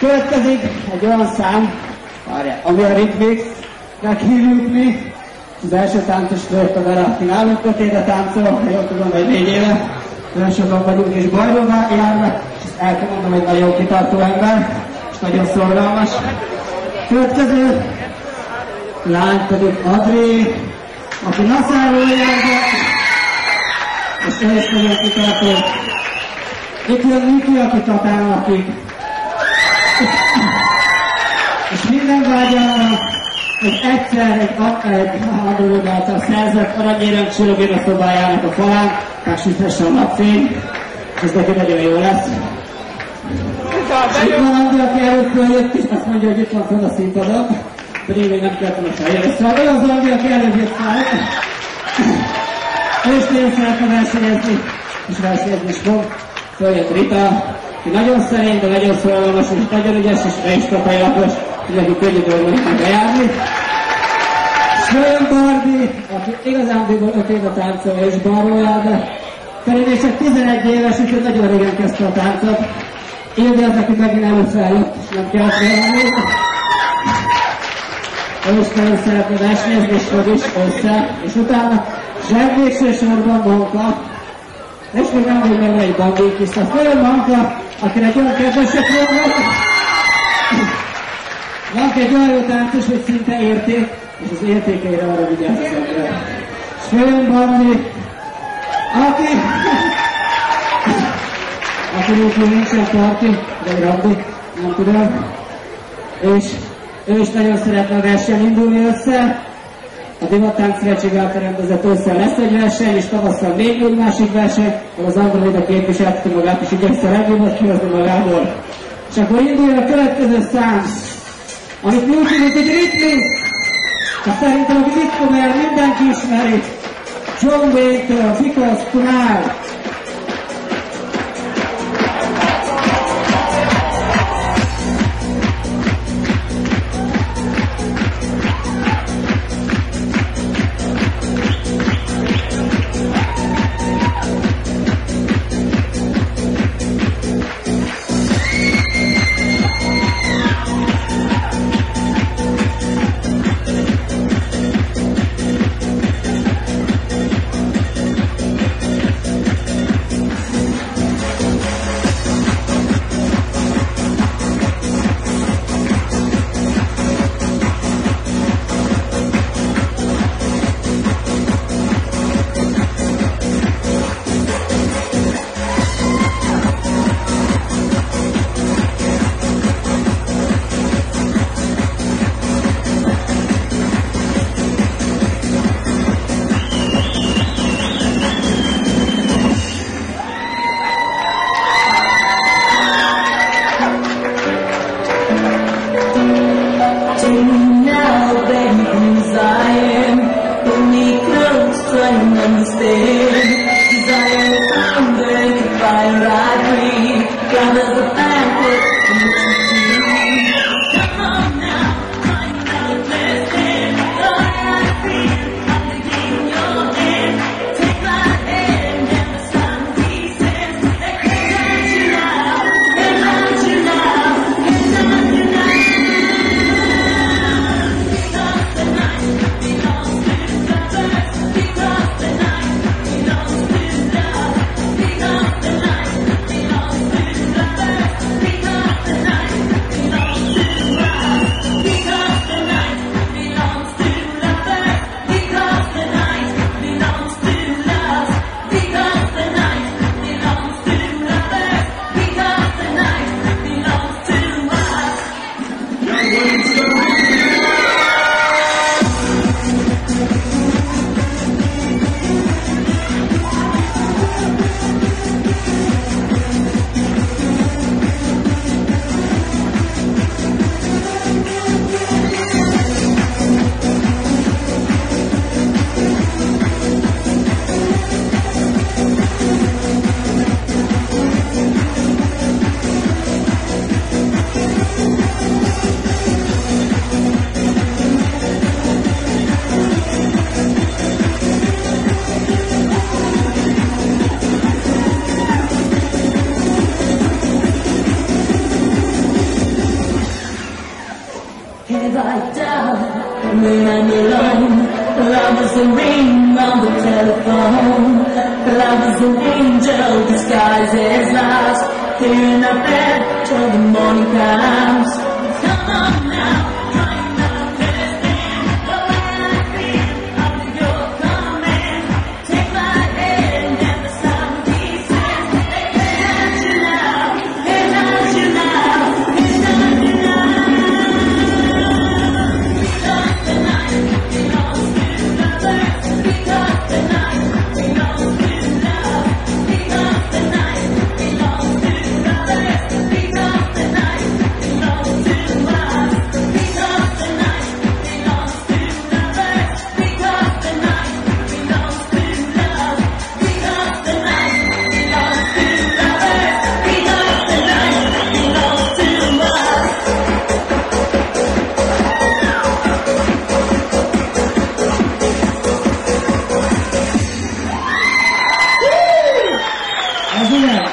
Következik egy olyan szám, ami a Ritmix-nek hívjuk mi. Az első táncos projektbe bele, aki nálunk kötéte táncol, ha jól tudom, vagy 4 éve. Nagyon sokan vagyunk és bajról járnak, és ezt el kell mondom, hogy nagyon kitartó ember, és nagyon szorgalmas. Következő lány pedig Adri, aki Naszáról járva, és ő is nagyon kitartó. Itt jön Miki, aki tatálnakik. És minden vágyára, hogy egyszer egy hadolódáltal szerzett aranyérem csillogjon a szobájának a falán, megsüthesse a napfény, és ez neki nagyon jó lesz. Itt van Andi, aki előtt jött, és azt mondja, hogy itt van fönn a színpadon, pedig még nem kellett volna feljönni. Szóval ő az Andi, aki előtt jött fel. Ő is nagyon szeretne versenyezni, és versenyezni is fog. Följött Rita, aki nagyon szerény, de nagyon szorgalmas, és nagyon ügyes, és ne is tapajlapos, hogy neki könnyű dolgozik meg bejárni. És följön Barbi, aki igazándiból 5 éve táncol, és balról jár, de pedig még csak 11 éves, úgyhogy nagyon régen kezdte a táncot. Ildi az, aki megint előtt feljött, és nem kellett bejárni. Ő is nagyon szeretne versenyezni, és fog is össze, és utána zsebvégső sorban Monka. És még nem vagy meg egy bandék is. A följön Manka, akinek olyan kedvesek vannak. Manka egy olyan jó táncos, hogy szinte érték, és az értékeire arra vigyázz az ember. És följön Bandi, aki még nincsen parti, vagy randi, nem tudom. És ő is nagyon szeretne a versenyen indulni össze. A Divattánc Szövetség által rendezett ősszel lesz egy verseny, és tavasszal még egy másik verseny, ahol az Androida képviselteti magát, és igyekszel legjobbat kihozni magából. És akkor induljon a következő szám, amit mi úgy hívjuk, hogy Ritmix. Hát szerintem, aki itt fog el, mindenki ismeri. John Wayne-től, Because Tonight. if I die when I'm alone. Love is a ring on the telephone. Love is an angel disguised as lies. Here in our bed till the morning comes. Come on now. Así es.